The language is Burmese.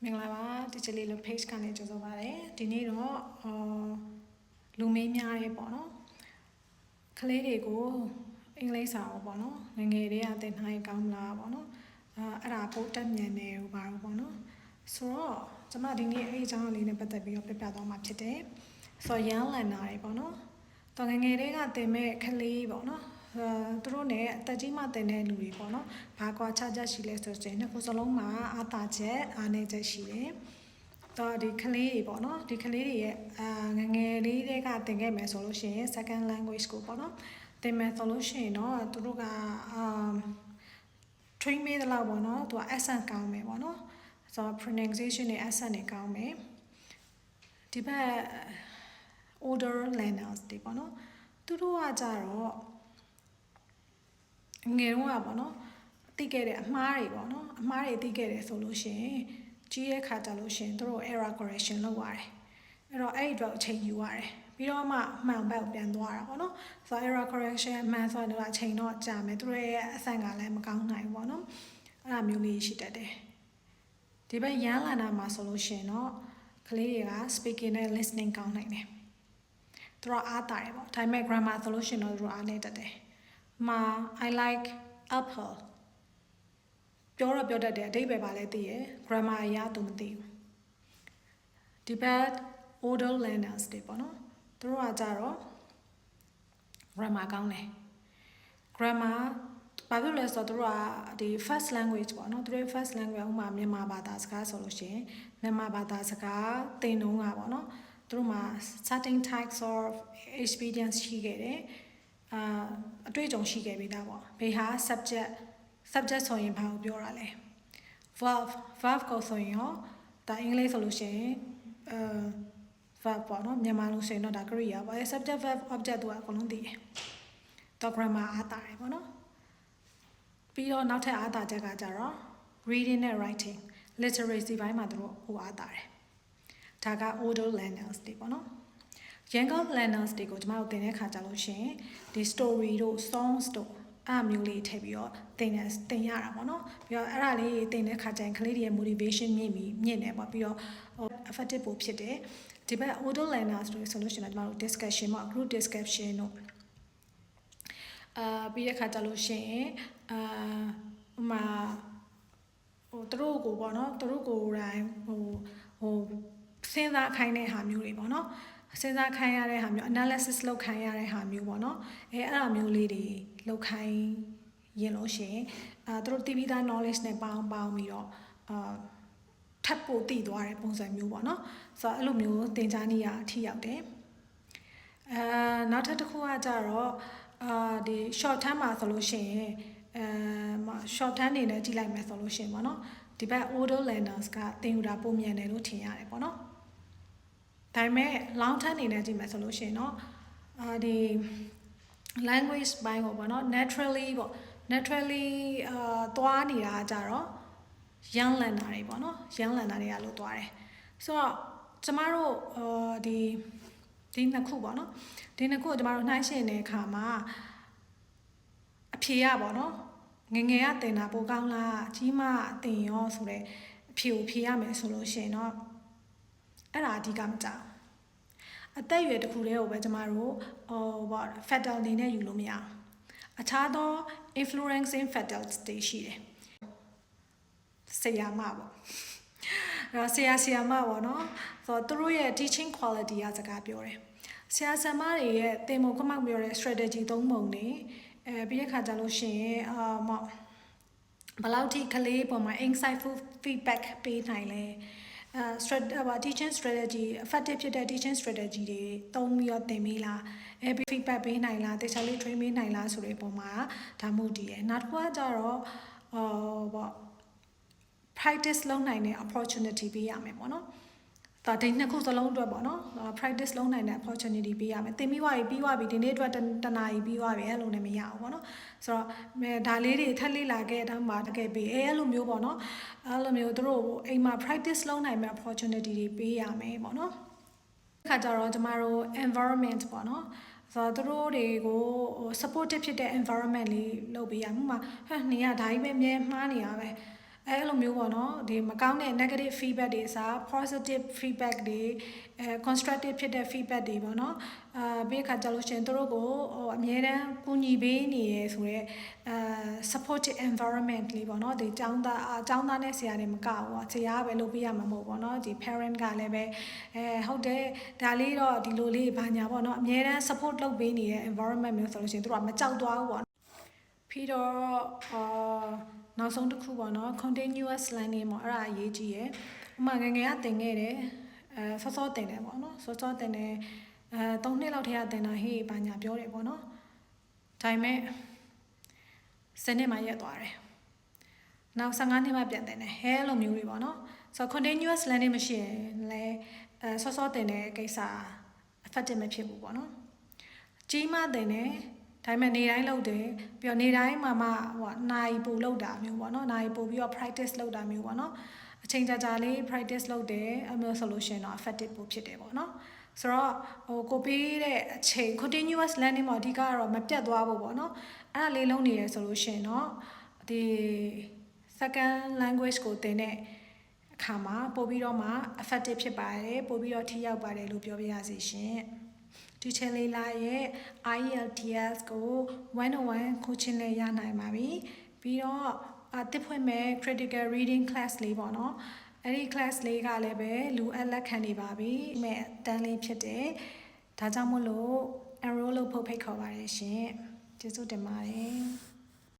မင်္ဂလာပါဒီချီလေးလို page ကနေကြိုဆိုပါတယ်ဒီနေ့တော့လူမေးများရဲပေါ့နော်ကလေးတွေကိုအင်္ဂလိပ်စာပေါ့နော်ငယ်ငယ်လေးကသင်ထားရင်ကောင်းမလားပေါ့နော်အဲ့ဒါပို့တက်မြန်နေဟိုပါတော့ပေါ့နော်ဆိုတော့ကျွန်မဒီနေ့အဲ့အကြောင်းလေးနဲ့ပတ်သက်ပြီးတော့ပြပြသွားမှာဖြစ်တယ်ဆိုတော့ရန်လန်နာတွေပေါ့နော်တော်ငယ်ငယ်လေးကသင်မဲ့ကလေးပေါ့နော်သူတို့နဲ့အသက်ကြီးမှတင်တဲ့လူတွေပေါ့နော်ဘာကွာခြားခြားရှိလဲဆိုရင်နှစ်ခုစလုံးမှာအာသာချက်အားနည်းချက်ရှိတယ်တော့ဒီကလေးတွေပေါ့နော်ဒီကလေးတွေရဲ့ငငယ်လေးတွေကတင်ခဲ့မယ်ဆိုလို့ရှိရင် second language ကိုပေါ့နော်တင်မယ်ဆိုလို့ရှိရင်တော့သူတို့ကtrain မေးတဲ့လောက်ပေါ့နော်သူက accent ကောင်းမယ်ပေါ့နော်ဆိုတော့ pronunciation နဲ့ accent တွေကောင်းမယ်ဒီဘက် older learners တွေပေါ့နော်သူတို့ကကြတော့ငယ်တော့ပေါ့နော်သိခဲ့တဲ့အမှားတွေပေါ့နော်အမှားတွေသိခဲ့တယ်ဆိုလို့ရှိရင်ကြီးရဲ့ခါကြလို့ရှိရင်တို့ error correction လုပ်ရတယ်အဲ့တော့အဲ့ဒီတော့အချိန်ယူရတယ်ပြီးတော့မှမှန်ဘက်ပြန်သွားတာပေါ့နော်ဆိုတော့ error correction မှန်ဆိုတော့အချိန်တော့ကြာမယ်တို့ရဲ့အဆင့်ကလည်းမကောင်းနိုင်ဘူးပေါ့နော်အဲ့ဒါမျိုးလေးရှိတတ်တယ်ဒီဘက်ရန်လာနာမှာဆိုလို့ရှိရင်တော့ကလေးတွေက speaking နဲ့ listening ကောင်းနိုင်တယ်သူတို့အားတာတယ်ပေါ့ဒါပေမဲ့ grammar ဆိုလို့ရှိရင်တော့သူတို့အားနေတတ်တယ်I like apple ပြောတော့ပြောတတ်တယ်အဓိပ္ပာယ်ပါလဲသိရယ် grammar အရာသူမသိဘူးဒီဘက် older learners တွေပေါ့နော်သူတို့ကကြတော့ grammar ကောင်းတယ် grammar ဘာဖြစ်လဲဆိုတော့သူတို့ကဒီ first language ပေါ့နော်သူတို့ first language ဥမာမြန်မာဘာသာစကားဆိုလို့ရှိရင်မြန်မာဘာသာစကားသင်တုန်းကပေါ့နော်သူတို့မှာ certain types of experience ရှိခဲ့တယ်အတွေ့အကြုံရှိခဲ့ပြီသားပေါ့ဘေဟာ subject ဆိုရင်ဘာကိုပြောတာလဲ verb ကိုဆိုရင်ရောဒါအင်္ဂလိပ်ဆိုလို့ရှိရင်verb ပေါ့နော်မြန်မာလို့ဆိုရင်တော့ဒါကရိယာပေါ့ subject verb object တို့ကအကုန်လုံးသိတယ်တော့ grammar အားတာတယ်ပေါ့နော်ပြီးတော့နောက်ထပ်အားတာချက်ကကြတော့ reading နဲ့ writing literacy ဘိုင်းမှာတို့ဟိုအားတာတယ်ဒါက older learners တွေပေါ့နော်younger learners တွေကိုကျွန်တော်တို့သင်တဲ့ခါကြလို့ရှိရင်ဒီ story တို့ songs တို့အဲ့မျိုးလေးထည့်ပြီးတော့သင်ရတာပေါ့နော်ပြီးတော့အဲ့ဒါလေးသင်တဲ့ခါကျရင်ကလေးတွေရဲ့ motivation မြင့်နေပေါ့ပြီးတော့ effective ပိုဖြစ်တယ်ဒီဘက် older learners တွေဆိုလို့ရှိရင်ကျွန်တော်တို့ discussion ပေါ့ group discussion တို့ပြီးတဲ့ခါကြလို့ရှိရင်ဟိုမှာသူတို့ကိုပေါ့နော်သူတို့ကိုယ်တိုင်ဟိုစဉ်းစားခိုင်းတဲ့ဟာမျိုးတွေပေါ့နော်စဉ်းစားခိုင်းရတဲ့ဟာမျိုး analysis လုပ်ခိုင်းရတဲ့ဟာမျိုးပေါ့နော်အဲ့ဒါမျိုးလေးတွေလုပ်ခိုင်းရင်လို့ရှိရင်သူတို့ TV သား knowledge နဲ့ပေါင်းပြီးတော့ထပ်ဖို့တည်သွားတဲ့ပုံစံမျိုးပေါ့နော်ဆိုတော့အဲ့လိုမျိုးသင်ကြားနည်းအထိရောက်တယ်နောက်ထပ်တစ်ခုကကြတော့ဒီ short term မှာဆိုလို့ရှိရင်short term နေနဲ့ကြည့်လိုက်မယ်ဆိုလို့ရှိရင်ပေါ့နော်ဒီဘက် older learners ကသင်ယူတာပုံမြန်တယ်လို့ထင်ရတယ်ပေါ့နော်ဒါပေမဲ့ long term နေနဲ့ကြည့်မယ်ဆိုလို့ရှိရင်တော့ဒီ language ဘိုင်းကိုပေါ့နော် naturally သွားနေတာကြတော့ young learner တွေပေါ့နော် young learner တွေကလို့သွားတယ်ဆိုတော့ကျမတို့ဒီနှစ်ခုပေါ့နော်ဒီနှစ်ခုကိုကျမတို့နှိုင်းယှဉ်တဲ့အခါမှာအဖြေရပေါ့နော်ငငယ်ကတင်တာပိုကောင်းလားကြီးမတင်ရောဆိုတဲ့အဖြေကိုဖြေရမယ်ဆိုလို့ရှိရင်တော့အဲ့ဒါအဓိကမကြောက်အသက်အရွယ်တစ်ခုတည်းကိုပဲကျမတို့factor အနေနဲ့ယူလို့မရအောင်အခြားသော influencing factors တွေရှိတယ်ဆရာမပေါ့ဆရာမပေါ့နော်ဆိုတော့သူတို့ရဲ့ teaching quality ကစကားပြောတယ်ဆရာဆရာမတွေရဲ့သင်ပုံခမောက်ပြောတဲ့ strategy သုံးပုံတွေပြီးတဲ့ခါကျလို့ရှိရင်ဘယ်လောက်ထိကလေးပုံမှာ insightful feedback ပေးနိုင်လဲteaching strategy effective ဖြစ်တဲ့ teaching strategy တွေသုံးပြီးတော့သင်ပေးလားfeedback ပေးနိုင်လားတခြားလေး train ပေးနိုင်လားဆိုတဲ့ပုံမှာဒါမှမဟုတ်တည်ရယ်နောက်တစ်ခုကကြတော့practice လုပ်နိုင်တဲ့ opportunity ပေးရမယ်ပေါ့နော်ဒါဒီနှစ်ခုစလုံးအတွက်ပေါ့နော် practice လုပ်နိုင်တဲ့ opportunity ပေးရမယ်သင်ပြီးသွားပြီဒီနေ့အတွက်တနာရီပြီးသွားပြီအဲ့လိုနဲ့မရဘူးပေါ့နော်ဆိုတော့ဒါလေးတွေထပ်လေ့လာခဲ့တော့မှတကယ်ပေးအဲ့လိုမျိုးပေါ့နော်အဲ့လိုမျိုးတို့အိမ်မှာ practice လုပ်နိုင်မယ့် opportunity တွေပေးရမယ်ပေါ့နော်ခါကြတော့ကျမတို့ environment ပေါ့နော်ဆိုတော့တို့တွေကို supportive ဖြစ်တဲ့ environment လေးလုပ်ပေးရမှာနေရဒါကြီးပဲမြဲမှားနေရပဲ အဲ့လိုမျိုးပေါ့နော်ဒီမကောင်းတဲ့ negative feedback တွေအစား positive feedback တွေ constructive ဖြစ်တဲ့ feedback တွေပေါ့နော်ပြီးခါကြလို့ရှင်တို့ကိုအမြဲတမ်းကူညီပေးနေရဆိုတော့supportive environment လေးပေါ့နော်ဒီចောင်းသားနဲ့ဆရာတွေမကဘူးပေါ့ဆရာကပဲလုပ်ပေးရမှာမဟုတ်ပေါ့နော်ဒီ parent ကလည်းပဲဟုတ်တယ်ဒါလေးတော့ဒီလိုလေးဘာညာပေါ့နော်အမြဲတမ်း support လုပ်ပေးနေတဲ့ environment မျိုးဆိုလို့ရှင်တို့ကမကြောက်သွားဘူးပေါ့ပြီးတော့နောက်ဆုံးတစ်ခုပေါ့နော် continuous learning ပေါ့အဲ့ဒါအရေးကြီးရယ်ဥပမာငယ်ငယ်ကသင်ခဲ့တယ်စောစောသင်တယ်ပေါ့နော်စောစောသင်တယ်3နှစ်လောက်ထဲကသင်တာဟေးဘာညာပြောတယ်ပေါ့နော်ဒါပေမဲ့10နှစ်မှရက်သွားတယ်နောက်15နှစ်မှပြန်သင်တယ်ဟဲလိုမျိုးတွေပေါ့နော်ဆိုတော့ continuous learning မရှိရင်လည်းစောစောသင်တဲ့ကိစ္စ effective မဖြစ်ဘူးပေါ့နော်ကြီးမှသင်တယ်ဒါပေမဲ့နေတိုင်းလုပ်တယ်ပြီးတော့နေတိုင်းမှာမှဟိုနိုင်ပို့လုပ်တာမျိုးပေါ့နော်နိုင်ပို့ပြီးတော့ practice လုပ်တာမျိုးပေါ့နော်အချိန်ကြာလေး practice လုပ်တယ်အမျိုးဆိုလို့ရှိရင်တော့ effective ပို့ဖြစ်တယ်ပေါ့နော်ဆိုတော့ဟိုကိုပေးတဲ့အချိန် continuous learning မှာအဓိကကတော့မပြတ်သွားဖို့ပေါ့နော်အဲ့ဒါလေးလုံးနေရဆိုလို့ရှိရင်တော့ဒီ second language ကိုသင်တဲ့အခါမှာပို့ပြီးတော့မှ effective ဖြစ်ပါတယ်ပို့ပြီးတော့ထိရောက်ပါတယ်လို့ပြောပြရစီရှင်ဒီချယ်လေးလာရဲ့ IELTS ကို 101 coaching နဲ့ရနိုင်ပါပြီပြီးတော့တစ်ဖွင့်မဲ့ critical reading class လေးပေါ့နော်အဲ့ဒီ class လေးကလည်းပဲလူအပ်လက်ခံနေပါပြီမဲ့တန်းလေးဖြစ်တယ်ဒါကြောင့်မို့လို့ enroll လုပ်ဖို့ဖိတ်ခေါ်ပါတယ်ရှင်ကျေးဇူးတင်ပါတယ်